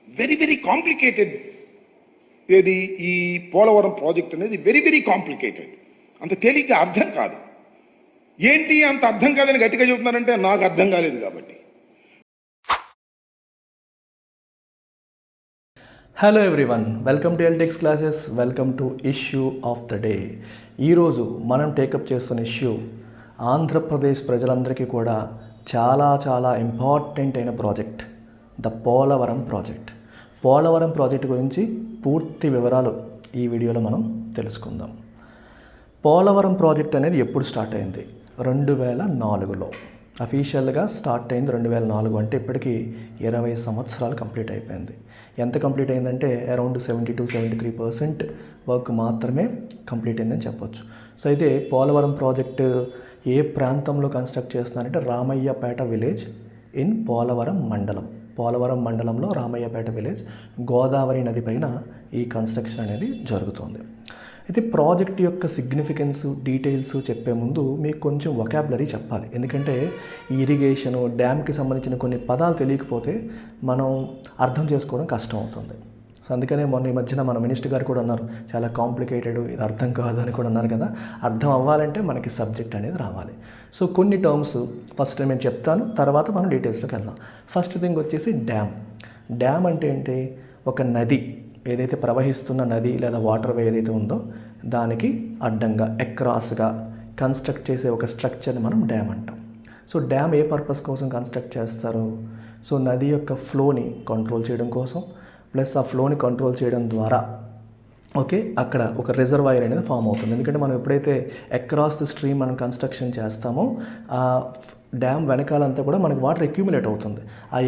Very very complicated. ఏది ఈ Polavaram project అనేది వెరీ వెరీ కాంప్లికేటెడ్, అంత తేలిగ్గా అర్థం కాదు. ఏంటి అంత అర్థం కాదని గట్టిగా చెబుతున్నారంటే నాకు అర్థం కాలేదు కాబట్టి. Hello everyone, welcome to ఎల్టెక్స్ classes. Welcome to issue of the day. ఈరోజు మనం టేకప్ చేస్తున్న ఇష్యూ ఆంధ్రప్రదేశ్ ప్రజలందరికీ కూడా చాలా ఇంపార్టెంట్ అయిన project, the Polavaram project. Polavaram project గురించి పూర్తి వివరాలు ఈ వీడియోలో మనం తెలుసుకుందాం. పోలవరం ప్రాజెక్ట్ అనేది ఎప్పుడు స్టార్ట్ అయింది? 2004లో అఫీషియల్గా స్టార్ట్ అయింది. 2004 అంటే ఇప్పటికీ 20 సంవత్సరాలు కంప్లీట్ అయిపోయింది. ఎంత కంప్లీట్ అయిందంటే అరౌండ్ 70-73% వర్క్ మాత్రమే కంప్లీట్ అయిందని చెప్పొచ్చు. సో అయితే పోలవరం ప్రాజెక్టు ఏ ప్రాంతంలో కన్స్ట్రక్ట్ చేస్తున్నారంటే రామయ్యపేట విలేజ్ ఇన్ పోలవరం మండలం. పోలవరం మండలంలో రామయ్యపేట విలేజ్, గోదావరి నది పైన ఈ కన్స్ట్రక్షన్ అనేది జరుగుతుంది. అయితే ప్రాజెక్ట్ యొక్క సిగ్నిఫికెన్స్, డీటెయిల్స్ చెప్పే ముందు మీకు కొంచెం వొకాబులరీ చెప్పాలి. ఎందుకంటే ఇరిగేషను, డ్యామ్కి సంబంధించిన కొన్ని పదాలు తెలియకపోతే మనం అర్థం చేసుకోవడం కష్టం అవుతుంది. సో అందుకనే మొన్న ఈ మధ్యన మన మినిస్టర్ గారు కూడా అన్నారు, చాలా కాంప్లికేటెడ్, ఇది అర్థం కాదు అని కూడా అన్నారు కదా. అర్థం అవ్వాలంటే మనకి సబ్జెక్ట్ అనేది రావాలి. సో కొన్ని టర్మ్స్ ఫస్ట్ నేను చెప్తాను, తర్వాత మనం డీటెయిల్స్లోకి వెళ్దాం. ఫస్ట్ థింగ్ వచ్చేసి డ్యామ్. డ్యామ్ అంటే ఏంటి? ఒక నది, ఏదైతే ప్రవహిస్తున్న నది లేదా వాటర్ వే ఏదైతే ఉందో దానికి అడ్డంగా, అక్రాస్గా కన్స్ట్రక్ట్ చేసే ఒక స్ట్రక్చర్ని మనం డ్యామ్ అంటాం. సో డ్యామ్ ఏ పర్పస్ కోసం కన్స్ట్రక్ట్ చేస్తారు? సో నది యొక్క ఫ్లోని కంట్రోల్ చేయడం కోసం, ప్లస్ ఆ ఫ్లోని కంట్రోల్ చేయడం ద్వారా అక్కడ ఒక రిజర్వాయర్ అనేది ఫామ్ అవుతుంది. ఎందుకంటే మనం ఎప్పుడైతే అక్రాస్ ద స్ట్రీమ్ మనం కన్స్ట్రక్షన్ చేస్తామో ఆ డ్యామ్ వెనకాలంతా కూడా మనకి వాటర్ అక్యూములేట్ అవుతుంది. ఆ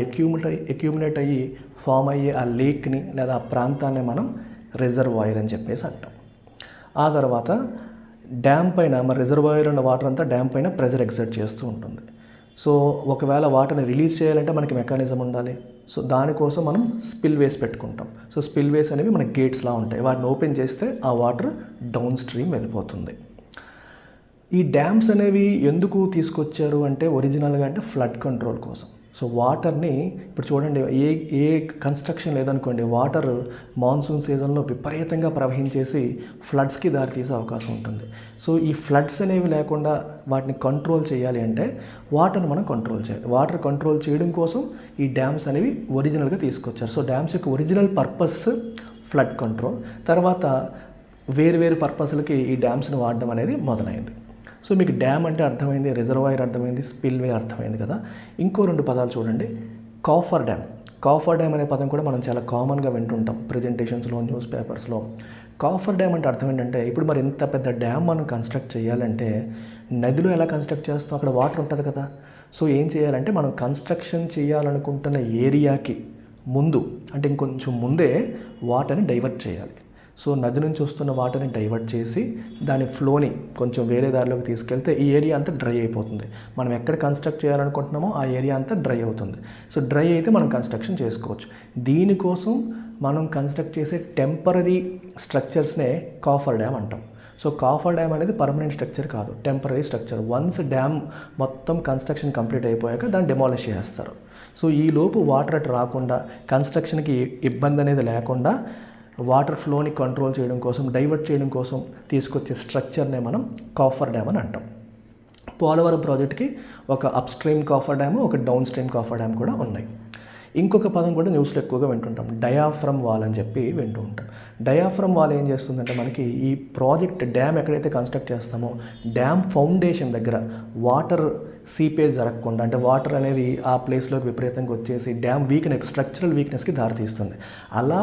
అక్యూములేట్ అయ్యి ఫామ్ అయ్యే ఆ లేక్ని లేదా ఆ ప్రాంతాన్ని మనం రిజర్వాయర్ అని చెప్పేసి అంటాం. ఆ తర్వాత డ్యామ్ పైన మన రిజర్వాయర్ ఉన్న వాటర్ అంతా డ్యామ్ పైన ప్రెజర్ ఎక్సర్ట్ చేస్తూ ఉంటుంది. సో ఒకవేళ వాటర్ని రిలీజ్ చేయాలంటే మనకి మెకానిజం ఉండాలి. సో దానికోసం మనం స్పిల్ వేస్ పెట్టుకుంటాం. సో స్పిల్ వేస్ అనేవి మనకి గేట్స్లా ఉంటాయి. వాటిని ఓపెన్ చేస్తే ఆ వాటర్ డౌన్ స్ట్రీమ్ వెళ్ళిపోతుంది. ఈ డ్యామ్స్ అనేవి ఎందుకు తీసుకొచ్చారు అంటే ఒరిజినల్గా అంటే ఫ్లడ్ కంట్రోల్ కోసం. సో వాటర్ని ఇప్పుడు చూడండి, ఏ కన్స్ట్రక్షన్ లేదనుకోండి, వాటర్ మాన్సూన్ సీజన్లో విపరీతంగా ప్రవహించేసి ఫ్లడ్స్కి దారితీసే అవకాశం ఉంటుంది. సో ఈ ఫ్లడ్స్ అనేవి లేకుండా వాటిని కంట్రోల్ చేయాలి అంటే వాటర్ని మనం కంట్రోల్ చేయాలి. వాటర్ కంట్రోల్ చేయడం కోసం ఈ డ్యామ్స్ అనేవి ఒరిజినల్గా తీసుకొచ్చారు. సో డ్యామ్స్ యొక్క ఒరిజినల్ పర్పస్ ఫ్లడ్ కంట్రోల్. తర్వాత వేరు పర్పస్లకి ఈ డ్యామ్స్ని వాడడం అనేది మొదలైంది. సో మీకు డ్యామ్ అంటే అర్థమైంది, రిజర్వాయర్ అర్థమైంది, స్పిల్వే అర్థమైంది కదా. ఇంకో 2 పదాలు చూడండి. Coffer dam. కాఫర్ డ్యామ్ అనే పదం కూడా మనం చాలా కామన్గా వింటుంటాం ప్రెజెంటేషన్స్లో, న్యూస్ పేపర్స్లో. కాఫర్ డ్యామ్ అంటే అర్థం ఏంటంటే, ఇప్పుడు మరి ఇంత పెద్ద డ్యామ్ మనం కన్స్ట్రక్ట్ చేయాలంటే నదిలో ఎలా కన్స్ట్రక్ట్ చేస్తాం? అక్కడ వాటర్ ఉంటుంది కదా. సో ఏం చేయాలంటే మనం కన్స్ట్రక్షన్ చేయాలనుకుంటున్న ఏరియాకి ముందు, అంటే ఇంకొంచెం ముందే వాటర్ని డైవర్ట్ చేయాలి. సో నది నుంచి వస్తున్న వాటర్ని డైవర్ట్ చేసి దాని ఫ్లోని కొంచెం వేరే దారిలోకి తీసుకెళ్తే ఈ ఏరియా అంతా డ్రై అయిపోతుంది. మనం ఎక్కడ కన్స్ట్రక్ట్ చేయాలనుకుంటున్నామో ఆ ఏరియా అంతా డ్రై అవుతుంది. సో డ్రై అయితే మనం కన్స్ట్రక్షన్ చేసుకోవచ్చు. దీనికోసం మనం కన్స్ట్రక్ట్ చేసే టెంపరీ స్ట్రక్చర్స్నే కాఫర్ డ్యామ్ అంటాం. సో కాఫర్ డ్యామ్ అనేది పర్మనెంట్ స్ట్రక్చర్ కాదు, టెంపరీ స్ట్రక్చర్. వన్స్ డ్యామ్ మొత్తం కన్స్ట్రక్షన్ కంప్లీట్ అయిపోయాక దాన్ని డెమాలిష్ చేస్తారు. సో ఈ లోపు వాటర్ అటు రాకుండా, కన్స్ట్రక్షన్కి ఇబ్బంది అనేది లేకుండా వాటర్ ఫ్లోని కంట్రోల్ చేయడం కోసం, డైవర్ట్ చేయడం కోసం తీసుకొచ్చే స్ట్రక్చర్నే మనం కాఫర్ డ్యామ్ అని అంటాం. పోలవరం ప్రాజెక్ట్కి ఒక అప్ స్ట్రీమ్ కాఫర్ డ్యామ్, ఒక డౌన్ స్ట్రీమ్ కాఫర్ డ్యామ్ కూడా ఉన్నాయి. ఇంకొక పదం కూడా న్యూస్లో ఎక్కువగా వింటుంటాం, డయాఫ్రమ్ వాల్ అని చెప్పి వింటూ ఉంటాం. డయాఫ్రమ్ వాల్ ఏం చేస్తుందంటే మనకి ఈ ప్రాజెక్ట్ డ్యామ్ ఎక్కడైతే కన్స్ట్రక్ట్ చేస్తామో డ్యామ్ ఫౌండేషన్ దగ్గర వాటర్ సీపేజ్ జరగకుండా, అంటే వాటర్ అనేది ఆ ప్లేస్లోకి విపరీతంగా వచ్చేసి డ్యామ్ స్ట్రక్చరల్ వీక్నెస్కి దారితీస్తుంది. అలా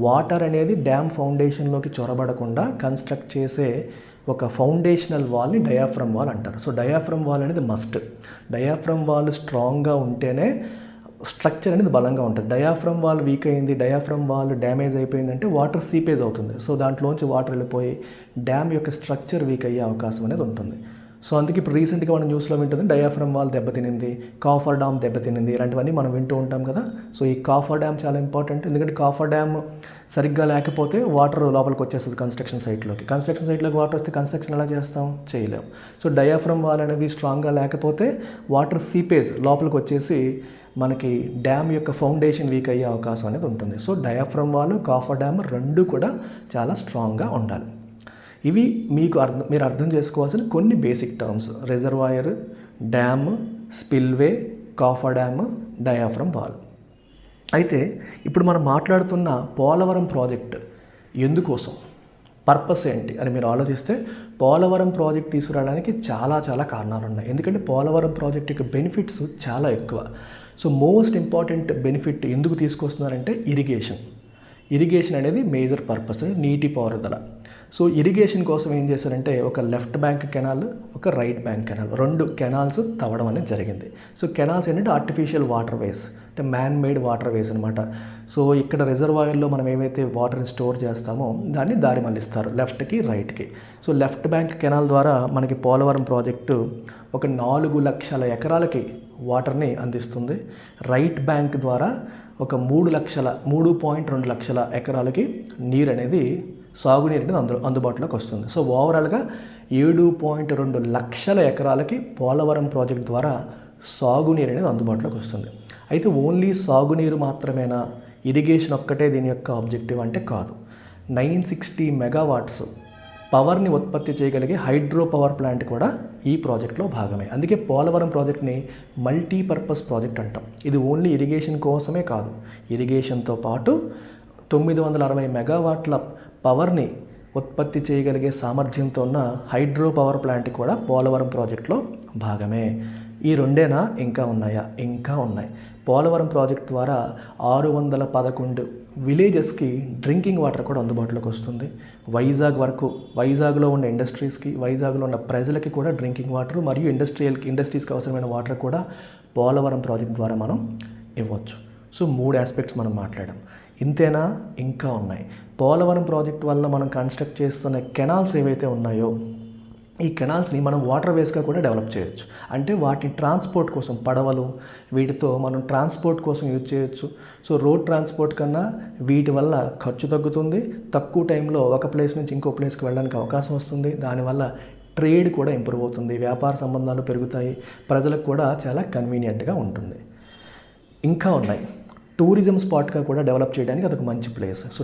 వాటర్ అనేది డ్యామ్ ఫౌండేషన్లోకి చొరబడకుండా కన్స్ట్రక్ట్ చేసే ఒక ఫౌండేషనల్ వాల్ని డయాఫ్రమ్ వాల్ అంటారు. సో డయాఫ్రమ్ వాల్ అనేది మస్ట్. డయాఫ్రమ్ వాల్ స్ట్రాంగ్గా ఉంటేనే స్ట్రక్చర్ అనేది బలంగా ఉంటుంది. డయాఫ్రమ్ వాల్ వీక్ అయింది, డయాఫ్రమ్ వాల్ డ్యామేజ్ అయిపోయిందంటే వాటర్ సీపేజ్ అవుతుంది. సో దాంట్లోంచి వాటర్ వెళ్ళిపోయి డ్యామ్ యొక్క స్ట్రక్చర్ వీక్ అయ్యే అవకాశం అనేది ఉంటుంది. సో అందుకే ఇప్పుడు రీసెంట్గా మనం న్యూస్లో వింటుంది డయాఫ్రమ్ వాల్ దెబ్బతినింది, కాఫర్ డ్యామ్ దెబ్బతినింది, ఇలాంటివన్నీ మనం వింటూ ఉంటాం కదా. సో ఈ కాఫర్ డ్యామ్ చాలా ఇంపార్టెంట్. ఎందుకంటే కాఫర్ డ్యామ్ సరిగ్గా లేకపోతే వాటర్ లోపలికి వచ్చేస్తుంది కన్స్ట్రక్షన్ సైట్లోకి వాటర్ వస్తే కన్స్ట్రక్షన్ ఎలా చేస్తాం? చేయలేం. సో డయాఫ్రమ్ వాల్ అనేది స్ట్రాంగ్గా లేకపోతే వాటర్ సీపేజ్ లోపలికి వచ్చేసి మనకి డ్యామ్ యొక్క ఫౌండేషన్ వీక్ అయ్యే అవకాశం అనేది ఉంటుంది. So diaphragm wall, coffer dam రెండు కూడా చాలా స్ట్రాంగ్గా ఉండాలి. ఇవి మీరు అర్థం చేసుకోవాల్సిన కొన్ని basic terms: reservoir, dam, spillway, coffer dam, diaphragm wall. అయితే ఇప్పుడు మనం మాట్లాడుతున్న పోలవరం ప్రాజెక్ట్ ఎందుకోసం, పర్పస్ ఏంటి అని మీరు ఆలోచిస్తే, పోలవరం ప్రాజెక్ట్ తీసుకురావడానికి చాలా కారణాలు ఉన్నాయి. ఎందుకంటే పోలవరం ప్రాజెక్ట్ యొక్క బెనిఫిట్స్ చాలా ఎక్కువ. సో మోస్ట్ ఇంపార్టెంట్ బెనిఫిట్ ఎందుకు తీసుకొస్తున్నారంటే ఇరిగేషన్ అనేది మేజర్ పర్పస్, నీటి పారుదల. సో ఇరిగేషన్ కోసం ఏం చేశారంటే ఒక లెఫ్ట్ బ్యాంక్ కెనాల్, ఒక రైట్ బ్యాంక్ కెనాల్, 2 కెనాల్స్ తవ్వడం అనేది జరిగింది. సో కెనాల్స్ ఏంటంటే ఆర్టిఫిషియల్ వాటర్ వేస్, అంటే మ్యాన్ మేడ్ వాటర్ వేస్ అనమాట. సో ఇక్కడ రిజర్వాయర్లో మనం ఏవైతే వాటర్ని స్టోర్ చేస్తామో దాన్ని దారి మళ్ళిస్తారు లెఫ్ట్కి రైట్కి. సో లెఫ్ట్ బ్యాంక్ కెనాల్ ద్వారా మనకి పోలవరం ప్రాజెక్టు ఒక 4 లక్షల ఎకరాలకి వాటర్ని అందిస్తుంది. రైట్ బ్యాంక్ ద్వారా ఒక 3.2 లక్షల ఎకరాలకి నీరు అనేది, సాగునీరు అనేది అందుబాటులోకి వస్తుంది. సో ఓవరాల్గా 7.2 లక్షల ఎకరాలకి పోలవరం ప్రాజెక్ట్ ద్వారా సాగునీరు అనేది అందుబాటులోకి వస్తుంది. అయితే ఓన్లీ సాగునీరు మాత్రమేనా, ఇరిగేషన్ ఒక్కటే దీని యొక్క ఆబ్జెక్టివ్ అంటే కాదు. 960 మెగావాట్స్ పవర్ని ఉత్పత్తి చేయగలిగే హైడ్రో పవర్ ప్లాంట్ కూడా ఈ ప్రాజెక్ట్లో భాగమే. అందుకే పోలవరం ప్రాజెక్ట్ని మల్టీపర్పస్ ప్రాజెక్ట్ అంటాం. ఇది ఓన్లీ ఇరిగేషన్ కోసమే కాదు, ఇరిగేషన్తో పాటు 960 మెగావాట్ల పవర్ని ఉత్పత్తి చేయగలిగే సామర్థ్యంతో ఉన్న హైడ్రో పవర్ ప్లాంట్ కూడా పోలవరం ప్రాజెక్ట్లో భాగమే. ఈ రెండేనా, ఇంకా ఉన్నాయా? ఇంకా ఉన్నాయి. పోలవరం ప్రాజెక్ట్ ద్వారా 611 విలేజెస్కి డ్రింకింగ్ వాటర్ కూడా అందుబాటులోకి వస్తుంది. వైజాగ్లో ఉన్న ఇండస్ట్రీస్కి, వైజాగ్లో ఉన్న ప్రజలకి కూడా డ్రింకింగ్ వాటర్ మరియు ఇండస్ట్రీస్కి అవసరమైన వాటర్ కూడా పోలవరం ప్రాజెక్ట్ ద్వారా మనం ఇవ్వచ్చు. సో 3 ఆస్పెక్ట్స్ మనం మాట్లాడాం. ఇంతేనా? ఇంకా ఉన్నాయి. పోలవరం ప్రాజెక్ట్ వల్ల మనం కన్స్ట్రక్ట్ చేస్తున్న కెనాల్స్ ఏవైతే ఉన్నాయో, ఈ కెనాల్స్ని మనం వాటర్ వేస్గా కూడా డెవలప్ చేయొచ్చు. అంటే వాటి ట్రాన్స్పోర్ట్ కోసం, పడవలు, వీటితో మనం ట్రాన్స్పోర్ట్ కోసం యూజ్ చేయొచ్చు. సో రోడ్ ట్రాన్స్పోర్ట్ కన్నా వీటి వల్ల ఖర్చు తగ్గుతుంది, తక్కువ టైంలో ఒక ప్లేస్ నుంచి ఇంకో ప్లేస్కి వెళ్ళడానికి అవకాశం వస్తుంది. దానివల్ల ట్రేడ్ కూడా ఇంప్రూవ్ అవుతుంది, వ్యాపార సంబంధాలు పెరుగుతాయి, ప్రజలకు కూడా చాలా కన్వీనియంట్గా ఉంటుంది. ఇంకా ఉన్నాయి. టూరిజం స్పాట్గా కూడా డెవలప్ చేయడానికి అదొక మంచి ప్లేస్. సో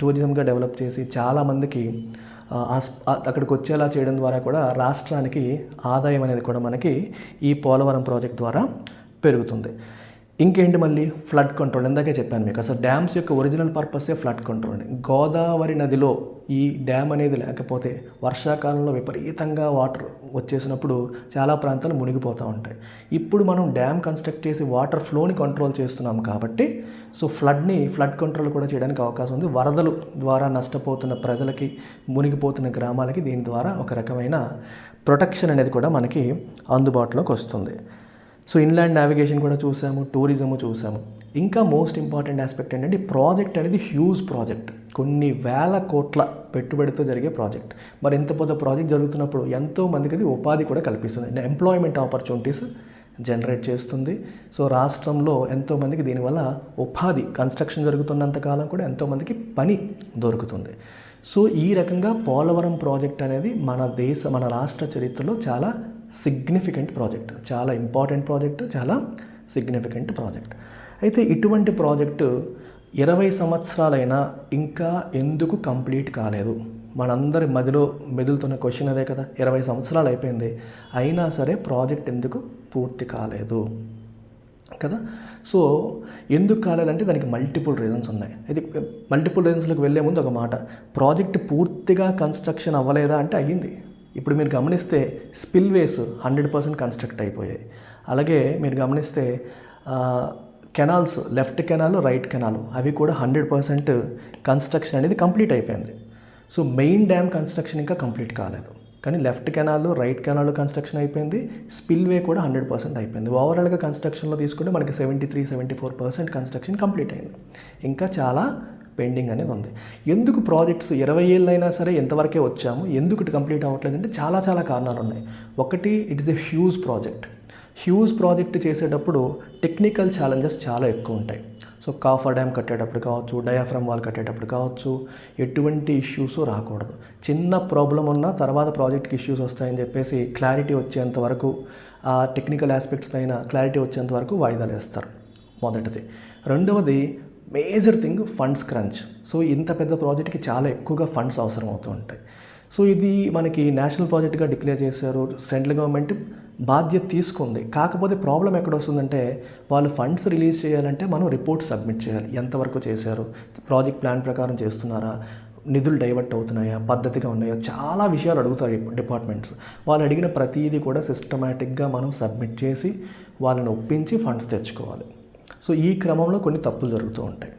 టూరిజంగా డెవలప్ చేసి చాలామందికి అక్కడికి వచ్చేలా చేయడం ద్వారా కూడా రాష్ట్రానికి ఆదాయం అనేది కూడా మనకి ఈ పోలవరం ప్రాజెక్ట్ ద్వారా పెరుగుతుంది. ఇంకేంటి మళ్ళీ ఫ్లడ్ కంట్రోల్. ఇందాకే చెప్పాను మీకు, అసలు డ్యామ్స్ యొక్క ఒరిజినల్ పర్పసే ఫ్లడ్ కంట్రోల్. గోదావరి నదిలో ఈ డ్యామ్ అనేది లేకపోతే వర్షాకాలంలో విపరీతంగా వాటర్ వచ్చేసినప్పుడు చాలా ప్రాంతాలు మునిగిపోతూ ఉంటాయి. ఇప్పుడు మనం డ్యామ్ కన్స్ట్రక్ట్ చేసి వాటర్ ఫ్లోని కంట్రోల్ చేస్తున్నాం కాబట్టి సో ఫ్లడ్ కంట్రోల్ కూడా చేయడానికి అవకాశం ఉంది. వరదలు ద్వారా నష్టపోతున్న ప్రజలకి, మునిగిపోతున్న గ్రామాలకి దీని ద్వారా ఒక రకమైన ప్రొటెక్షన్ అనేది కూడా మనకి అందుబాటులోకి వస్తుంది. సో ఇన్లాండ్ నావిగేషన్ కూడా చూసాము, టూరిజము చూసాము. ఇంకా మోస్ట్ ఇంపార్టెంట్ ఆస్పెక్ట్ ఏంటంటే ఈ ప్రాజెక్ట్ అనేది హ్యూజ్ ప్రాజెక్ట్, కొన్ని వేల కోట్ల పెట్టుబడితో జరిగే ప్రాజెక్ట్. మరి ఇంత పెద్ద ప్రాజెక్ట్ జరుగుతున్నప్పుడు ఎంతో మందికి అది ఉపాధి కూడా కల్పిస్తుంది, ఎంప్లాయ్మెంట్ ఆపర్చునిటీస్ జనరేట్ చేస్తుంది. సో రాష్ట్రంలో ఎంతోమందికి దీనివల్ల ఉపాధి, కన్స్ట్రక్షన్ జరుగుతున్నంతకాలం కూడా ఎంతోమందికి పని దొరుకుతుంది. సో ఈ రకంగా పోలవరం ప్రాజెక్ట్ అనేది మన రాష్ట్ర చరిత్రలో చాలా సిగ్నిఫికెంట్ ప్రాజెక్ట్, చాలా ఇంపార్టెంట్ ప్రాజెక్టు, చాలా సిగ్నిఫికెంట్ ప్రాజెక్ట్. అయితే ఇటువంటి ప్రాజెక్టు 20 సంవత్సరాలైనా ఇంకా ఎందుకు కంప్లీట్ కాలేదు? మనందరి మదిలో మెదులుతున్న క్వశ్చన్ అదే కదా. 20 సంవత్సరాలు అయిపోయింది, అయినా సరే ప్రాజెక్ట్ ఎందుకు పూర్తి కాలేదు కదా. సో ఎందుకు కాలేదంటే దానికి మల్టిపుల్ రీజన్స్ ఉన్నాయి. అయితే మల్టిపుల్ రీజన్స్లోకి వెళ్ళే ముందు ఒక మాట, ప్రాజెక్ట్ పూర్తిగా కన్స్ట్రక్షన్ అవ్వలేదా అంటే అయ్యింది. ఇప్పుడు మీరు గమనిస్తే స్పిల్వేస్ 100% కన్స్ట్రక్ట్ అయిపోయాయి. అలాగే మీరు గమనిస్తే canals, left canal, right canal, అవి కూడా 100% కన్స్ట్రక్షన్ అనేది కంప్లీట్ అయిపోయింది. సో మెయిన్ డ్యామ్ కన్స్ట్రక్షన్ ఇంకా కంప్లీట్ కాలేదు, కానీ left canal, right canal construction అయిపోయింది. స్పిల్వే కూడా 100% అయిపోయింది. ఓవరాల్గా కన్స్ట్రక్షన్లో తీసుకుంటే మనకి 73-74% కన్స్ట్రక్షన్ కంప్లీట్ అయింది. ఇంకా చాలా పెండింగ్ అనేది ఉంది. ఎందుకు ప్రాజెక్ట్స్ 20 ఏళ్ళైనా సరే ఎంతవరకే వచ్చాము, ఎందుకు కంప్లీట్ అవ్వట్లేదు అంటే చాలా కారణాలు ఉన్నాయి. ఒకటి, it is a huge project చేసేటప్పుడు టెక్నికల్ ఛాలెంజెస్ చాలా ఎక్కువ ఉంటాయి. సో కాఫర్ డ్యామ్ కట్టేటప్పుడు కావచ్చు, డయాఫ్రమ్ వాల్ కట్టేటప్పుడు కావచ్చు, ఎటువంటి ఇష్యూస్ రాకూడదు. చిన్న ప్రాబ్లం ఉన్నా తర్వాత ప్రాజెక్ట్కి ఇష్యూస్ వస్తాయని చెప్పేసి క్లారిటీ వచ్చేంత వరకు, ఆ టెక్నికల్ ఆస్పెక్ట్స్ పైన క్లారిటీ వచ్చేంత వరకు వాయిదాలు వేస్తారు. మొదటిది. రెండవది major thing funds crunch. So ఇంత పెద్ద ప్రాజెక్ట్కి చాలా ఎక్కువగా ఫండ్స్ అవసరం అవుతూ ఉంటాయి. సో ఇది మనకి నేషనల్ ప్రాజెక్ట్గా డిక్లేర్ చేశారు, సెంట్రల్ గవర్నమెంట్ బాధ్యత తీసుకుంది. కాకపోతే ప్రాబ్లం ఎక్కడ వస్తుందంటే, వాళ్ళు ఫండ్స్ రిలీజ్ చేయాలంటే మనం రిపోర్ట్ సబ్మిట్ చేయాలి. ఎంతవరకు చేశారు, ప్రాజెక్ట్ ప్లాన్ ప్రకారం చేస్తున్నారా, నిధులు డైవర్ట్ అవుతున్నాయా, పద్ధతిగా ఉన్నాయా, చాలా విషయాలు అడుగుతారు డిపార్ట్మెంట్స్. వాళ్ళు అడిగిన ప్రతిదీ కూడా సిస్టమేటిక్గా మనం సబ్మిట్ చేసి వాళ్ళని ఒప్పించి ఫండ్స్ తెచ్చుకోవాలి. సో ఈ క్రమంలో కొన్ని తప్పులు జరుగుతూ ఉంటాయి.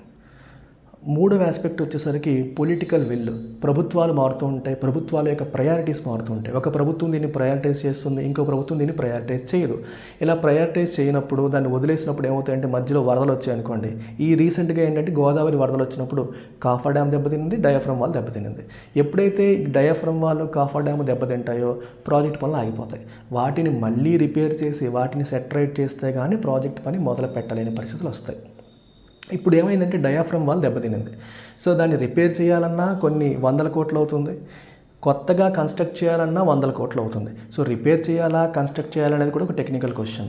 మూడవ ఆస్పెక్ట్ వచ్చేసరికి పొలిటికల్ విల్. ప్రభుత్వాలు మారుతూ ఉంటాయి, ప్రభుత్వాల యొక్క ప్రయారిటీస్ మారుతూ ఉంటాయి. ఒక ప్రభుత్వం దీన్ని ప్రయారిటైజ్ చేస్తుంది, ఇంకో ప్రభుత్వం దీన్ని ప్రయారిటైజ్ చేయదు. ఇలా ప్రయారిటైజ్ చేయనప్పుడు, దాన్ని వదిలేసినప్పుడు ఏమవుతాయంటే మధ్యలో వరదలు వచ్చాయనుకోండి. ఈ రీసెంట్గా ఏంటంటే గోదావరి వరదలు వచ్చినప్పుడు కాఫర్ డ్యామ్ దెబ్బతినింది, డయాఫ్రమ్ వాల్ దెబ్బతినింది. ఎప్పుడైతే డయాఫ్రమ్ వాల్, కాఫర్ డ్యామ్ దెబ్బతింటాయో ప్రాజెక్ట్ పనులు ఆగిపోతాయి. వాటిని మళ్ళీ రిపేర్ చేసి వాటిని సెటరేట్ చేస్తే కానీ ప్రాజెక్ట్ పని మొదలు పెట్టలేని పరిస్థితులు వస్తాయి. ఇప్పుడు ఏమైందంటే డయాఫ్రమ్ వాల్ దెబ్బతినింది. సో దాన్ని రిపేర్ చేయాలన్నా కొన్ని 100 కోట్లు అవుతుంది, కొత్తగా కన్స్ట్రక్ట్ చేయాలన్నా 100 కోట్లు అవుతుంది. సో రిపేర్ చేయాలా, కన్స్ట్రక్ట్ చేయాలనేది కూడా ఒక టెక్నికల్ క్వశ్చన్.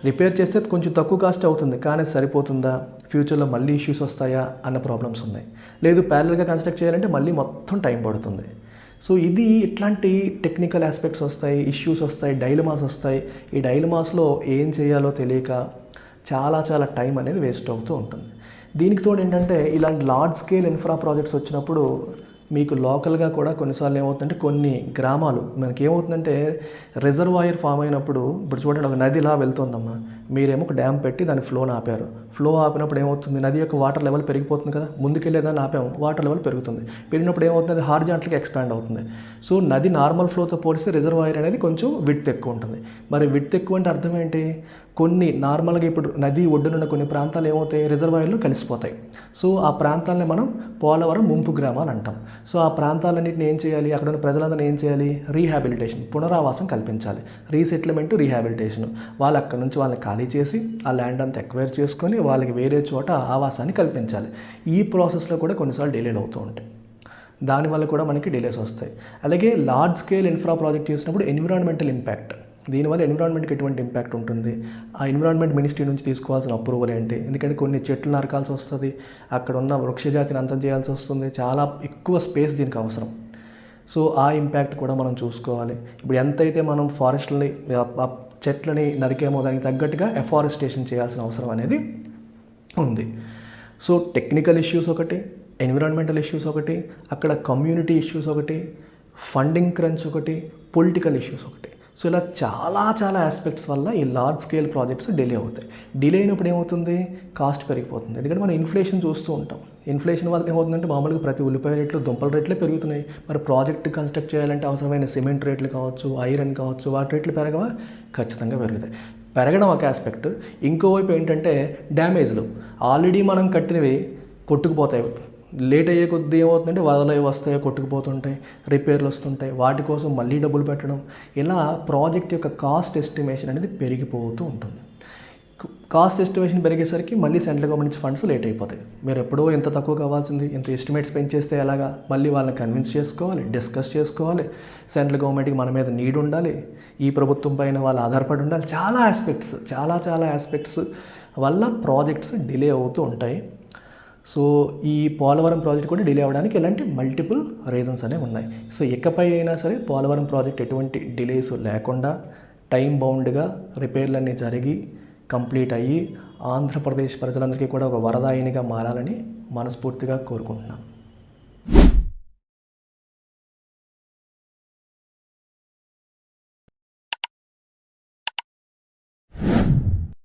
రిపేర్ చేస్తే కొంచెం తక్కువ కాస్ట్ అవుతుంది, కానీ సరిపోతుందా, ఫ్యూచర్లో మళ్ళీ ఇష్యూస్ వస్తాయా అన్న ప్రాబ్లమ్స్ ఉన్నాయి. లేదు ప్యారల్గా కన్స్ట్రక్ట్ చేయాలంటే మళ్ళీ మొత్తం టైం పడుతుంది. సో ఇది ఇట్లాంటి టెక్నికల్ ఆస్పెక్ట్స్ వస్తాయి, ఇష్యూస్ వస్తాయి, డైలమాస్ వస్తాయి. ఈ డైలమాస్లో ఏం చేయాలో తెలియక చాలా టైం అనేది వేస్ట్ అవుతూ ఉంటుంది. దీనికి తోడు ఏంటంటే ఇలాంటి లార్జ్ స్కేల్ ఇన్ఫ్రా ప్రాజెక్ట్స్ వచ్చినప్పుడు మీకు లోకల్గా కూడా కొన్నిసార్లు ఏమవుతుందంటే కొన్ని గ్రామాలు మనకి ఏమవుతుందంటే రిజర్వాయర్ ఫామ్ అయినప్పుడు, ఇప్పుడు చూడండి ఒక నది ఇలా వెళ్తుందమ్మా, మీరేమో ఒక డ్యామ్ పెట్టి దాని ఫ్లోని ఆపారు. ఫ్లో ఆపినప్పుడు ఏమవుతుంది, నది యొక్క వాటర్ లెవెల్ పెరిగిపోతుంది కదా, ముందుకెళ్ళేదాన్ని ఆపాము, వాటర్ లెవెల్ పెరుగుతుంది. పెరిగినప్పుడు ఏమవుతుంది, అది హారిజాంటల్గా ఎక్స్పాండ్ అవుతుంది. సో నది నార్మల్ ఫ్లోతో పోలిస్తే రిజర్వాయర్ అనేది కొంచెం విడ్త్ ఎక్కువ ఉంటుంది. మరి విడ్త్ ఎక్కువ అంటే అర్థం ఏంటి, కొన్ని నార్మల్గా ఇప్పుడు నది ఒడ్డునున్న కొన్ని ప్రాంతాలు ఏమవుతాయి, రిజర్వాయర్లు కలిసిపోతాయి. సో ఆ ప్రాంతాలని మనం పోలవరం ముంపు గ్రామాలు అంటాం. సో ఆ ప్రాంతాలన్నింటిని ఏం చేయాలి, అక్కడ ఉన్న ప్రజలందరినీ ఏం చేయాలి, రీహాబిలిటేషన్, పునరావాసం కల్పించాలి. Resettlement, rehabilitation. వాళ్ళు అక్కడ నుంచి వాళ్ళని ఖాళీ చేసి ఆ ల్యాండ్ అంతా ఎక్వైర్ చేసుకొని వాళ్ళకి వేరే చోట ఆవాసాన్ని కల్పించాలి. ఈ ప్రాసెస్లో కూడా కొన్నిసార్లు డిలేలు అవుతూ ఉంటాయి. దానివల్ల కూడా మనకి డిలేస్ వస్తాయి. అలాగే లార్జ్ స్కేల్ ఇన్ఫ్రా ప్రాజెక్ట్ చేసినప్పుడు ఎన్విరాన్మెంటల్ ఇంపాక్ట్, దీనివల్ల ఎన్విరాన్మెంట్కి ఎటువంటి ఇంపాక్ట్ ఉంటుంది, ఆ ఎన్విరాన్మెంట్ మినిస్ట్రీ నుంచి తీసుకోవాల్సిన అప్రూవల్ ఏంటి, ఎందుకంటే కొన్ని చెట్లు నరకాల్సి వస్తుంది, అక్కడ ఉన్న వృక్షజాతిని అంతం చేయాల్సి వస్తుంది, చాలా ఎక్కువ స్పేస్ దీనికి అవసరం. సో ఆ ఇంపాక్ట్ కూడా మనం చూసుకోవాలి. ఇప్పుడు ఎంతైతే మనం ఫారెస్ట్లని, చెట్లని నరికేమో దానికి తగ్గట్టుగా ఎఫారెస్టేషన్ చేయాల్సిన అవసరం అనేది ఉంది. సో టెక్నికల్ ఇష్యూస్ ఒకటి, ఎన్విరాన్మెంటల్ ఇష్యూస్ ఒకటి, అక్కడ కమ్యూనిటీ ఇష్యూస్ ఒకటి, ఫండింగ్ క్రంచ్ ఒకటి, పొలిటికల్ ఇష్యూస్ ఒకటి. సో ఇలా చాలా ఆస్పెక్ట్స్ వల్ల ఈ లార్జ్ స్కేల్ ప్రాజెక్ట్స్ డిలే అవుతాయి. డిలే అయినప్పుడు ఏమవుతుంది, కాస్ట్ పెరిగిపోతుంది. ఎందుకంటే మనం ఇన్ఫ్లేషన్ చూస్తూ ఉంటాం. ఇన్ఫ్లేషన్ వల్ల ఏమవుతుందంటే మామూలుగా ప్రతి ఉల్లిపాయ రేట్లు, దుంపల రేట్లే పెరుగుతున్నాయి. మరి ప్రాజెక్ట్ కన్స్ట్రక్ట్ చేయాలంటే అవసరమైన సిమెంట్ రేట్లు కావచ్చు, ఐరన్ కావచ్చు, వాటి రేట్లు పెరగవా, ఖచ్చితంగా పెరుగుతాయి. పెరగడం ఒక ఆస్పెక్ట్. ఇంకోవైపు ఏంటంటే డ్యామేజ్లు, ఆల్రెడీ మనం కట్టినవి కొట్టుకుపోతాయి. లేట్ అయ్యే కొద్దీ ఏమవుతుందంటే వరదలు వస్తాయో కొట్టుకుపోతుంటాయి, రిపేర్లు వస్తుంటాయి, వాటి కోసం మళ్ళీ డబ్బులు పెట్టడం, ఇలా ప్రాజెక్ట్ యొక్క కాస్ట్ ఎస్టిమేషన్ అనేది పెరిగిపోతూ ఉంటుంది. కాస్ట్ ఎస్టిమేషన్ పెరిగేసరికి మళ్ళీ సెంట్రల్ గవర్నమెంట్ నుంచి ఫండ్స్ లేట్ అయిపోతాయి. మీరు ఎప్పుడో ఎంత తక్కువ కావాల్సింది, ఇంత ఎస్టిమేట్స్ పెంచేస్తే ఎలాగా, మళ్ళీ వాళ్ళని కన్విన్స్ చేసుకోవాలి, డిస్కస్ చేసుకోవాలి. సెంట్రల్ గవర్నమెంట్కి మన మీద నీడ్ ఉండాలి, ఈ ప్రభుత్వం పైన వాళ్ళు ఆధారపడి ఉండాలి. చాలా ఆస్పెక్ట్స్ వల్ల ప్రాజెక్ట్స్ డిలే అవుతూ ఉంటాయి. సో ఈ పోలవరం ప్రాజెక్ట్ కూడా డిలే అవ్వడానికి ఇలాంటి మల్టిపుల్ రీజన్స్ అనేవి ఉన్నాయి. సో ఇకపై అయినా సరే పోలవరం ప్రాజెక్ట్ ఎటువంటి డిలేస్ లేకుండా టైం బౌండ్గా రిపేర్లన్నీ జరిగి కంప్లీట్ అయ్యి ఆంధ్రప్రదేశ్ ప్రజలందరికీ కూడా ఒక వరదాయినిగా మారాలని మనస్ఫూర్తిగా కోరుకుంటున్నాను.